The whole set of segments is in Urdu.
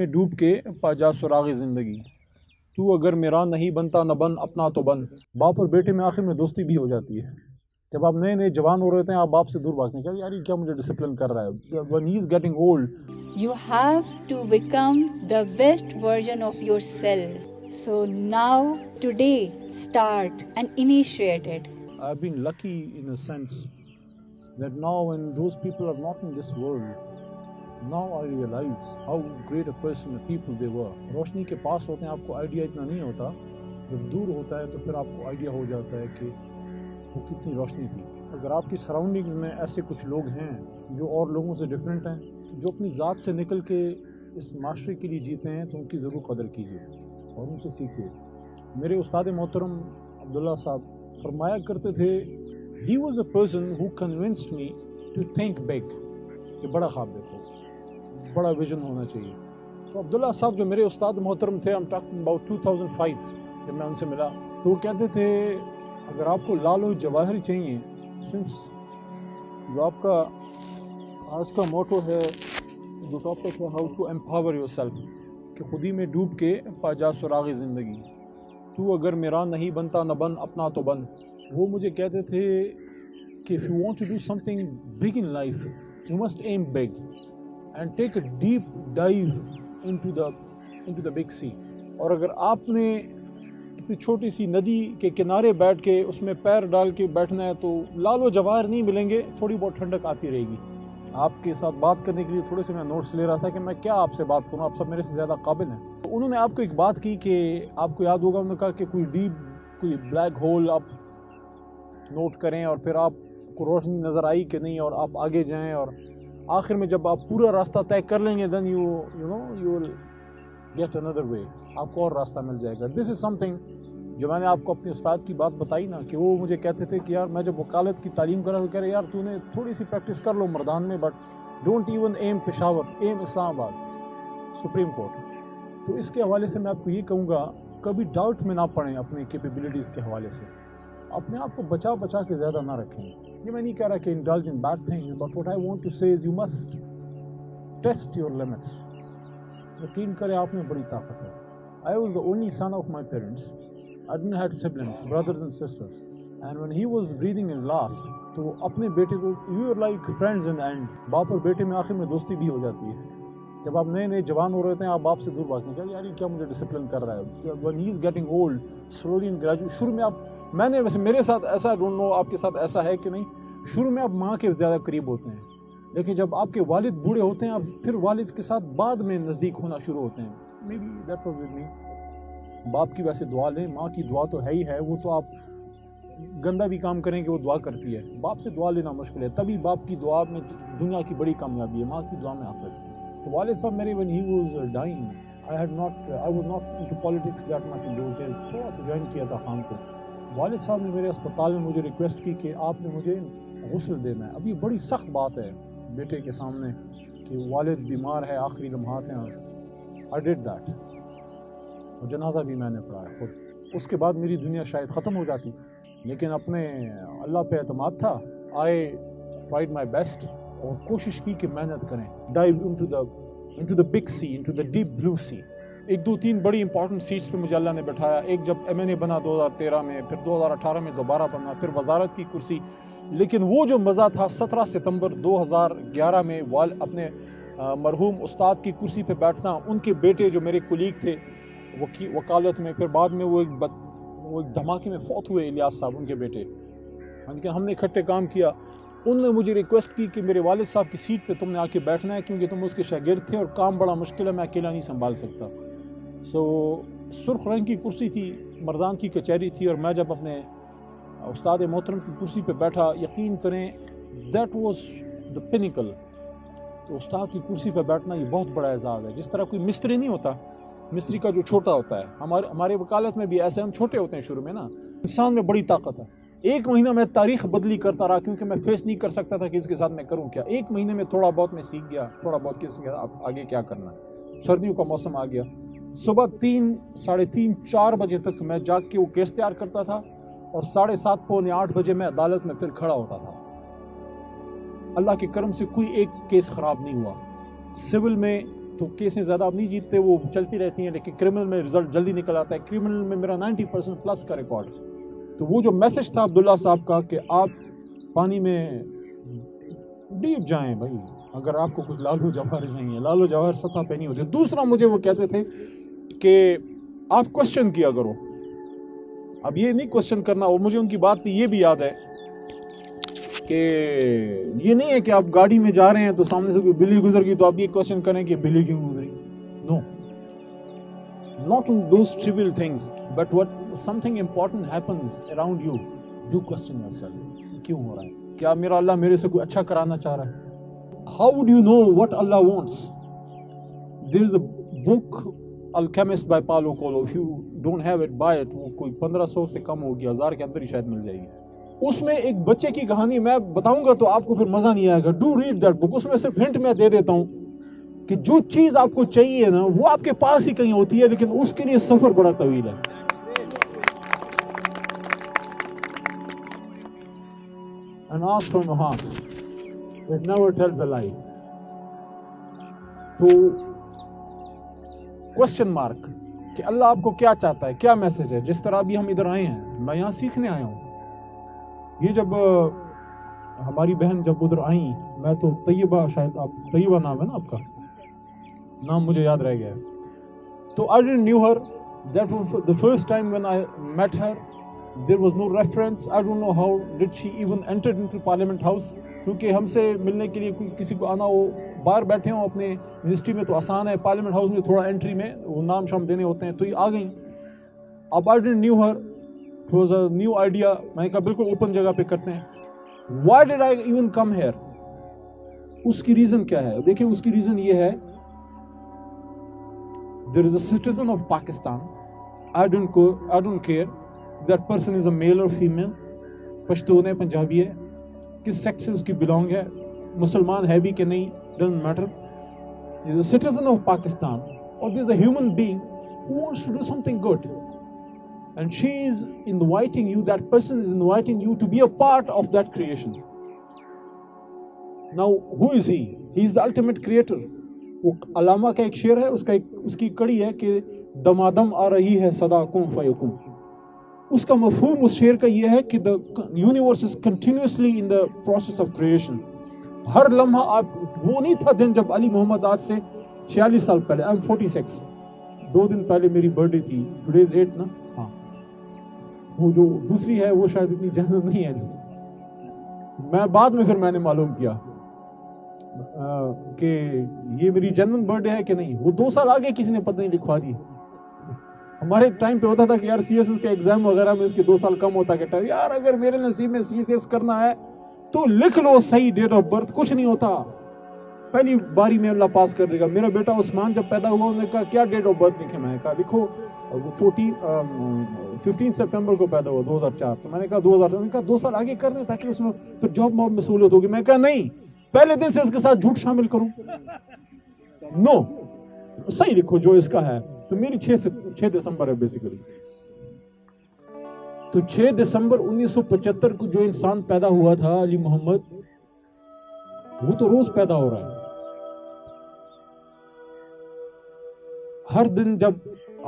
میں ڈوب کے پا جا سراغ زندگی، تو اگر میرا نہیں بنتا نہ بن اپنا تو بن۔ باپ اور بیٹے میں آخر میں دوستی بھی ہو جاتی ہے۔ جب آپ نئے جوان ہو رہے ہوتے ہیں آپ باپ سے دور بھاگنے کا، یار یہ کیا مجھے ڈسپلن کر رہا ہے۔ when he is getting old you have to become the best version of yourself. So now, today, start and initiate it. I've been lucky in a sense that now when those people are not in this world, now I realize how great a person the people they were. روشنی کے پاس ہوتے ہیں آپ کو آئیڈیا اتنا نہیں ہوتا، جب دور ہوتا ہے تو پھر آپ کو آئیڈیا ہو جاتا ہے کہ وہ کتنی روشنی تھی۔ اگر آپ کی سراؤنڈنگز میں ایسے کچھ لوگ ہیں جو اور لوگوں سے ڈیفرنٹ ہیں، جو اپنی ذات سے نکل کے اس معاشرے کے لیے جیتے ہیں، تو ان کی ضرور قدر کیجیے اور ان سے سیکھیے۔ میرے استاد محترم عبداللہ صاحب فرمایا کرتے تھے، he was a person who convinced me to think big، کہ بڑا خواب دیکھو، بڑا ویژن ہونا چاہیے۔ تو عبداللہ صاحب جو میرے استاد محترم تھے، I'm talking about 2005 جب میں ان سے ملا، تو وہ کہتے تھے اگر آپ کو لال و جواہر چاہیے، سنس جو آپ کا آج کا موٹو ہے، جو ٹاپک ہے how to empower yourself, کہ خودی میں ڈوب کے پا جا سراغ زندگی، تو اگر میرا نہیں بنتا نہ بن اپنا تو بن۔ وہ مجھے کہتے تھے کہ if you want to do something big in life, you must aim big and take a deep dive into the big sea۔ اور اگر آپ نے کسی چھوٹی سی ندی کے کنارے بیٹھ کے اس میں پیر ڈال کے بیٹھنا ہے تو لال و جواہر نہیں ملیں گے، تھوڑی بہت ٹھنڈک آتی رہے گی۔ آپ کے ساتھ بات کرنے کے لیے تھوڑے سے میں نوٹس لے رہا تھا کہ میں کیا آپ سے بات کروں، آپ سب میرے سے زیادہ قابل ہیں۔ تو انہوں نے آپ کو ایک بات کی کہ آپ کو یاد ہوگا، انہوں نے کہا کہ کوئی بلیک ہول آپ نوٹ کریں اور پھر آپ کو روشنی نظر آئی کہ نہیں، اور آپ آگے جائیں، اور آخر میں جب آپ پورا راستہ طے کر لیں گے then you will get another way، آپ کو اور راستہ مل جائے گا۔ This is something جو میں نے آپ کو اپنے استاد کی بات بتائی نا، کہ وہ مجھے کہتے تھے کہ یار میں جب وکالت کی تعلیم کر رہا تو کہہ رہے یار تو نے تھوڑی سی پریکٹس کر لو مردان میں، but don't even aim Peshawar, aim Islamabad supreme court. تو اس کے حوالے سے میں آپ کو یہ کہوں گا، کبھی ڈاؤٹ میں نہ پڑیں اپنی کیپیبلٹیز کے حوالے سے، اپنے آپ کو بچا کے زیادہ نہ رکھیں۔ یہ میں نہیں کہہ رہا کہ indulge in bad things, but what I want to say is you must test your limits. یقین کریں آپ میں بڑی طاقت ہے۔ I was the only son of my parents. I didn't have siblings, brothers and sisters. And when he was breathing his last, تو اپنے بیٹے کو you are like friends in the end۔ باپ اور بیٹے میں آخر میں دوستی بھی ہو جاتی ہے۔ جب آپ نئے جوان ہو رہے ہوتے ہیں آپ باپ سے دور بھاگنے کا، یار یہ کیا مجھے ڈسپلن کر رہا ہے۔ when he is getting old, slowly and gradually، شروع میں میں نے ویسے میرے ساتھ ایسا ڈونٹ نو آپ کے ساتھ ایسا ہے کہ نہیں، شروع میں آپ ماں کے زیادہ قریب ہوتے ہیں، لیکن جب آپ کے والد بوڑھے ہوتے ہیں آپ پھر والد کے ساتھ بعد میں نزدیک ہونا شروع ہوتے ہیں۔ Maybe that was with me۔ باپ کی ویسے دعا لیں، ماں کی دعا تو ہے ہی ہے، وہ تو آپ گندا بھی کام کریں کہ وہ دعا کرتی ہے، باپ سے دعا لینا مشکل ہے، تبھی باپ کی دعا میں دنیا کی بڑی کامیابی ہے، ماں کی دعا میں آخر۔ تو والد صاحب میرے when he was dying I was not into politics that much in those days، تھوڑا سا جوائن کیا تھا خان کو۔ والد صاحب نے میرے اسپتال میں مجھے ریکویسٹ کی کہ آپ نے مجھے غسل دینا ہے۔ اب یہ بڑی سخت بات ہے بیٹے کے سامنے کہ والد بیمار ہے، آخری لمحات ہیں، I did that، اور جنازہ بھی میں نے پڑھایا خود۔ اس کے بعد میری دنیا شاید ختم ہو جاتی، لیکن اپنے اللہ پہ اعتماد تھا۔ I tried my best، اور کوشش کی کہ محنت کریں، dive into the big sea، into the deep blue sea۔ ایک دو تین بڑی امپورٹنٹ سیٹس پہ مجھے اللہ نے بٹھایا۔ ایک جب MNA بنا 2013 میں، پھر 2018 میں دوبارہ بنا، پھر وزارت کی کرسی۔ لیکن وہ جو مزہ تھا 17 ستمبر 2011 میں اپنے مرحوم استاد کی کرسی پہ بیٹھنا، ان کے بیٹے جو میرے کولیگ تھے وکالت میں، پھر بعد میں وہ ایک دھماکے میں فوت ہوئے، الیاس صاحب ان کے بیٹے، لیکن ہم نے اکٹھے کام کیا۔ انہوں نے مجھے ریکویسٹ کی کہ میرے والد صاحب کی سیٹ پہ تم نے آ کے بیٹھنا ہے، کیونکہ تم اس کے شاگرد تھے اور کام بڑا مشکل ہے، میں اکیلا نہیں سنبھال سکتا۔ سرخ رنگ کی کرسی تھی، مردان کی کچہری تھی، اور میں جب اپنے استاد محترم کی کرسی پہ بیٹھا، یقین کریں دیٹ واز دا پینیکل۔ تو استاد کی کرسی پہ بیٹھنا یہ بہت بڑا اعزاز ہے۔ جس طرح کوئی مستری نہیں ہوتا، مستری کا جو چھوٹا ہوتا ہے، ہمارے وکالت میں بھی ایسے ہم چھوٹے ہوتے ہیں شروع میں نا، انسان میں بڑی طاقت ہے۔ ایک مہینہ میں تاریخ بدلی کرتا رہا، کیونکہ میں فیس نہیں کر سکتا تھا کہ اس کے ساتھ میں کروں کیا۔ ایک مہینے میں تھوڑا بہت میں سیکھ گیا، تھوڑا بہت کس میں آگے کیا کرنا ہے۔ سردیوں کا موسم آ گیا، صبح 3 ساڑھے 3 4 بجے تک میں جاگ کے وہ کیس تیار کرتا تھا، اور 7:30 پونے 8 بجے میں عدالت میں پھر کھڑا ہوتا تھا۔ اللہ کے کرم سے کوئی ایک کیس خراب نہیں ہوا۔ سول میں تو کیسیں زیادہ آپ نہیں جیتتے، وہ چلتی رہتی ہیں، لیکن کرمنل میں رزلٹ جلدی نکل آتا ہے. کرمنل میں میرا 90% پلس کا ریکارڈ. تو وہ جو میسج تھا عبداللہ صاحب کا کہ آپ پانی میں ڈیپ جائیں بھائی، اگر آپ کو کچھ لالو جواہر نہیں ہے، لالو جواہر سطح پہ نہیں ہوتے. دوسرا مجھے وہ کہتے تھے کہ آپ کوشچن کیا کرو. اب یہ نہیں کوشچن کرنا، اور مجھے ان کی بات پہ یہ بھی یاد ہے کہ یہ نہیں ہے کہ آپ گاڑی میں جا رہے ہیں تو سامنے سے کوئی بلی گزر گئی تو آپ یہ کوشچن کریں کہ بلی کیوں گزری. نو، not on those trivial things, but what something important happens around you, do question yourself. کیوں ہو رہا ہے؟ کیا میرا اللہ میرے سے کوئی اچھا کرانا چاہ رہا ہے؟ How would you know what Allah wants? There is a book, Alchemist by Paulo Coelho. If you don't have it, buy it. وہ کوئی 1500 سے کم ہوگی، 1000 کے اندر ہی شاید مل جائے گی. اس میں ایک بچے کی کہانی میں بتاؤں گا تو آپ کو پھر مزہ نہیں آئے گا. Do read that book. اس میں صرف ہنٹ میں دے دیتا ہوں کہ جو چیز آپ کو چاہیے نا وہ آپ کے پاس ہی کہیں ہوتی ہے، لیکن اس کے لیے سفر بڑا طویل ہے. And ask from the heart. It never tells a lie. تو کوسچن مارک کہ اللہ آپ کو کیا چاہتا ہے، کیا میسج ہے. جس طرح ابھی ہم ادھر آئے ہیں، میں یہاں سیکھنے آیا ہوں. یہ جب ہماری بہن جب ادھر آئیں، میں تو طیبہ، شاید آپ طیبہ نام ہے نا آپ کا، نام مجھے یاد رہ گیا ہے. تو I didn't knew her. That was the first time when I met her. There was no reference. I don't know how did she even entered into Parliament House. کیونکہ ہم سے ملنے کے لیے کسی کو آنا ہو، باہر بیٹھے ہوں اپنے یونیورسٹی میں تو آسان ہے، پارلیمنٹ ہاؤس میں تھوڑا انٹری میں وہ نام شام دینے ہوتے ہیں، تو یہ آ گئیں. اب I didn't knew her. It was a new idea. میں نے کہا بالکل اوپن جگہ پہ کرتے ہیں. Why did I even come here? اس کی ریزن کیا ہے؟ دیکھیں اس کی ریزن یہ ہے. There is a citizen of Pakistan. I don't care that person is a male or female. Pashtun ہے، پنجابی ہے، کس سیکٹ سے اس کی بلانگ ہے، مسلمان ہے بھی کہ نہیں، doesn't matter. He is a citizen of Pakistan, or there is a human being who wants to do something good. And she is inviting you, that person is inviting you to be a part of that creation. Now, who is he? He is the ultimate creator. وہ علامہ کا ایک شعر ہے، اس کی کڑی ہے کہ دمادم آ رہی ہے صدا کن فیکن. اس کا مفہوم اس شعر کا یہ ہے کہ the universe is continuously in the process of creation. ہر لمحہ آپ، وہ نہیں تھا دن جب علی محمد آج سے 46 سال پہلے، I'm 46، 2 دن پہلے میری برتھ ڈے تھی. ٹوڈے از 8 نا. ہاں، وہ جو دوسری ہے وہ شاید اتنی جنرل نہیں ہے. میں بعد میں پھر میں نے معلوم کیا کہ یہ میری جنرل برتھ ڈے ہے کہ نہیں. وہ 2 سال آگے کسی نے پتہ نہیں لکھوا دی. ہمارے ٹائم پہ ہوتا تھا کہ یار سی ایس ایس کے ایگزام وغیرہ میں اس کے 2 سال کم ہوتا کہ یار اگر میرے نصیب میں سی ایس ایس کرنا ہے تو لکھ لو صحیح ڈیٹ آف برتھ. کچھ نہیں ہوتا، پہلی باری میں اللہ پاس کر دے گا. میرا بیٹا عثمان جب پیدا ہوا انہوں نے کہا کیا ڈیٹ آف برتھ لکھے؟ میں نے کہا لکھو 15 سپٹمبر کو پیدا ہوا 2004. تو میں نے کہا 2000. میں نے کہا 2 سال آگے کرنے تاکہ اس میں پھر جاب میں سہولت ہوگی. میں نے کہا نہیں، پہلے دن سے اس کے ساتھ جھوٹ شامل کروں. نو، صحیح لکھو جو اس کا ہے. تو میری 6 دسمبر ہے بیسیکلی. تو 6 دسمبر 1975 کو جو انسان پیدا ہوا تھا علی محمد، وہ تو روز پیدا ہو رہا ہے. ہر دن جب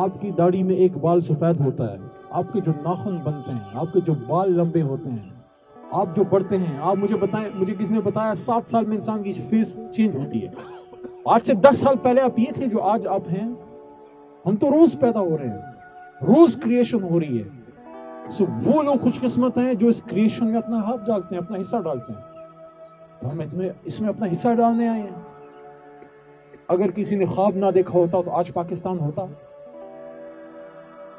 آپ کی داڑھی میں ایک بال سفید ہوتا ہے، آپ کے جو ناخن بنتے ہیں، آپ کے جو بال لمبے ہوتے ہیں، آپ جو بڑھتے ہیں. آپ مجھے بتائیں، مجھے کسی نے بتایا 7 سال میں انسان کی فیس چینج ہوتی ہے. آج سے 10 سال پہلے آپ یہ تھے جو آج آپ ہیں. ہم تو روز پیدا ہو رہے ہیں، روز کریشن ہو رہی ہے. سو وہ لوگ خوش قسمت ہیں جو اس کریشن میں اپنا ہاتھ ڈالتے ہیں، اپنا حصہ ڈالتے ہیں. تو ہم اس میں اپنا حصہ ڈالنے آئے ہیں. اگر کسی نے خواب نہ دیکھا ہوتا تو آج پاکستان ہوتا.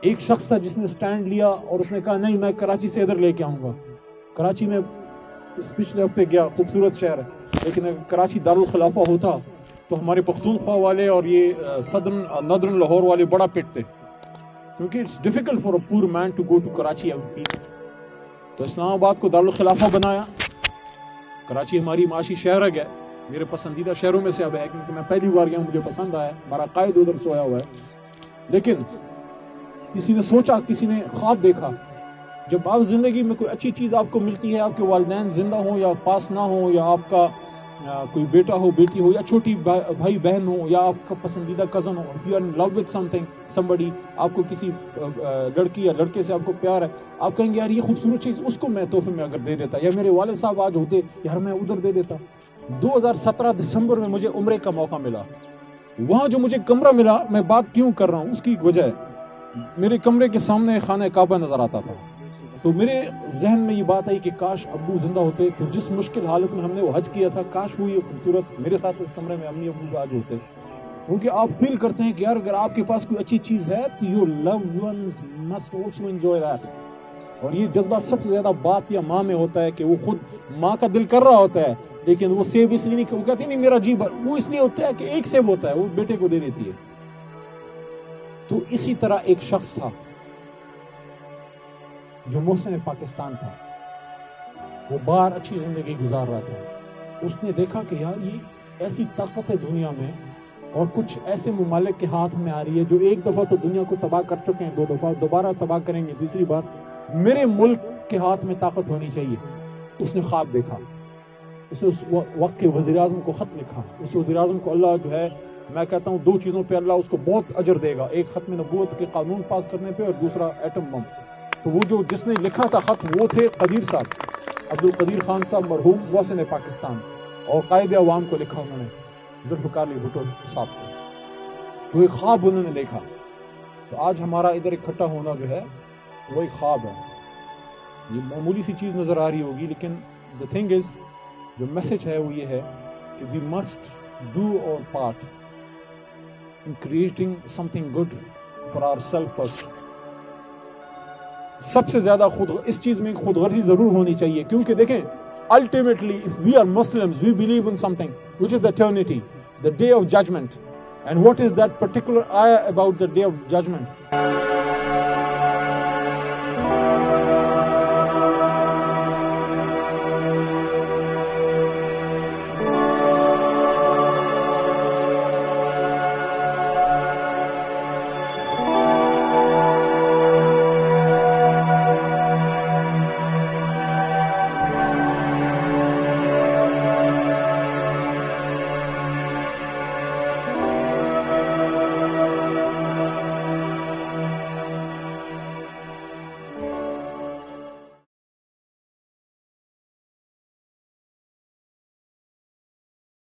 ایک شخص تھا جس نے سٹینڈ لیا اور اس نے کہا نہیں میں کراچی سے ادھر لے کے آؤں گا. کراچی میں اس پچھلے ہفتے گیا، خوبصورت شہر ہے، لیکن اگر کراچی دارالخلافہ ہوتا تو ہمارے پختونخوا والے اور یہ نادرن لاہور والے بڑا پٹتے، کیونکہ اٹس ڈیفیکلٹ فار اے پور مین ٹو گو ٹو کراچی. تو اسلام آباد کو دارالخلافہ بنایا. کراچی ہماری معاشی شہر ہے، میرے پسندیدہ شہروں میں سے اب ہے، کیونکہ میں پہلی بار گیا ہوں، مجھے پسند آیا. ہمارا قائد ادھر سویا ہوا ہے. لیکن کسی نے سوچا، کسی نے خواب دیکھا، جب آپ زندگی میں کوئی اچھی چیز آپ کو ملتی ہے، آپ کے والدین زندہ ہوں یا پاس نہ ہوں، یا آپ کا کوئی بیٹا ہو بیٹی ہو یا چھوٹی بھائی بہن ہو یا آپ کا پسندیدہ cousin who, if you are in love with something, somebody, آپ کو کسی لڑکی یا لڑکے سے آپ کو پیار ہے, آپ کہیں گے یار یہ خوبصورت چیز اس کو میں تحفے میں اگر دے دیتا, یا میرے والد صاحب آج ہوتے یار میں ادھر دے دیتا. 2017 دسمبر میں مجھے عمرے کا موقع ملا. وہاں جو مجھے کمرہ ملا, میں بات کیوں کر رہا ہوں اس کی ایک وجہ ہے. میرے کمرے کے سامنے خانہ کعبہ نظر آتا تھا, تو میرے ذہن میں یہ بات آئی کہ کاش ابو زندہ ہوتے تو جس مشکل حالت میں ہم نے وہ حج کیا تھا, کاش وہ یہ خوبصورت میرے ساتھ اس کمرے میں امی ابو آج ہوتے. کیونکہ آپ فیل کرتے ہیں کہ یار اگر آپ کے پاس کوئی اچھی چیز ہے تو your loved ones must also enjoy that. اور یہ جذبہ سب سے زیادہ باپ یا ماں میں ہوتا ہے کہ وہ خود ماں کا دل کر رہا ہوتا ہے, لیکن وہ سیب اس لیے نہیں, وہ کہتی نہیں میرا جی بھر, وہ اس لیے ہوتا ہے کہ ایک سیب ہوتا ہے وہ بیٹے کو دے دیتی ہے. تو اسی طرح ایک شخص تھا جو محسن پاکستان تھا, وہ باہر اچھی زندگی گزار رہا تھا. اس نے دیکھا کہ یار یہ ایسی طاقت ہے دنیا میں اور کچھ ایسے ممالک کے ہاتھ میں آ رہی ہے جو ایک دفعہ تو دنیا کو تباہ کر چکے ہیں, 2 دفعہ دوبارہ تباہ کریں گے, تیسری بار میرے ملک کے ہاتھ میں طاقت ہونی چاہیے. اس نے خواب دیکھا, اس نے اس وقت کے وزیر اعظم کو خط لکھا. اس وزیر اعظم کو اللہ جو ہے, میں کہتا ہوں 2 چیزوں پہ اللہ اس کو بہت اجر دے گا, ایک ختم نبوت کے قانون پاس کرنے پہ اور دوسرا ایٹم بم. تو وہ جو جس نے لکھا تھا خط وہ تھے قدیر صاحب, عبد القدیر خان صاحب مرحوم محسن پاکستان, اور قائد عوام کو لکھا انہوں نے ذوالفقار علی بھٹو صاحب کو. تو ایک خواب انہوں نے دیکھا. تو آج ہمارا ادھر اکٹھا ہونا جو ہے وہ ایک خواب ہے. یہ معمولی سی چیز نظر آ رہی ہوگی, لیکن the thing is جو میسج ہے وہ یہ ہے کہ we must do our part in creating something good for ourselves first. سب سے زیادہ اس چیز میں خود غرضی ضرور ہونی چاہیے, کیونکہ دیکھیں ultimately if we are Muslims we believe in something which is the eternity, the day of judgment. And what is that particular ayah about the day of judgment?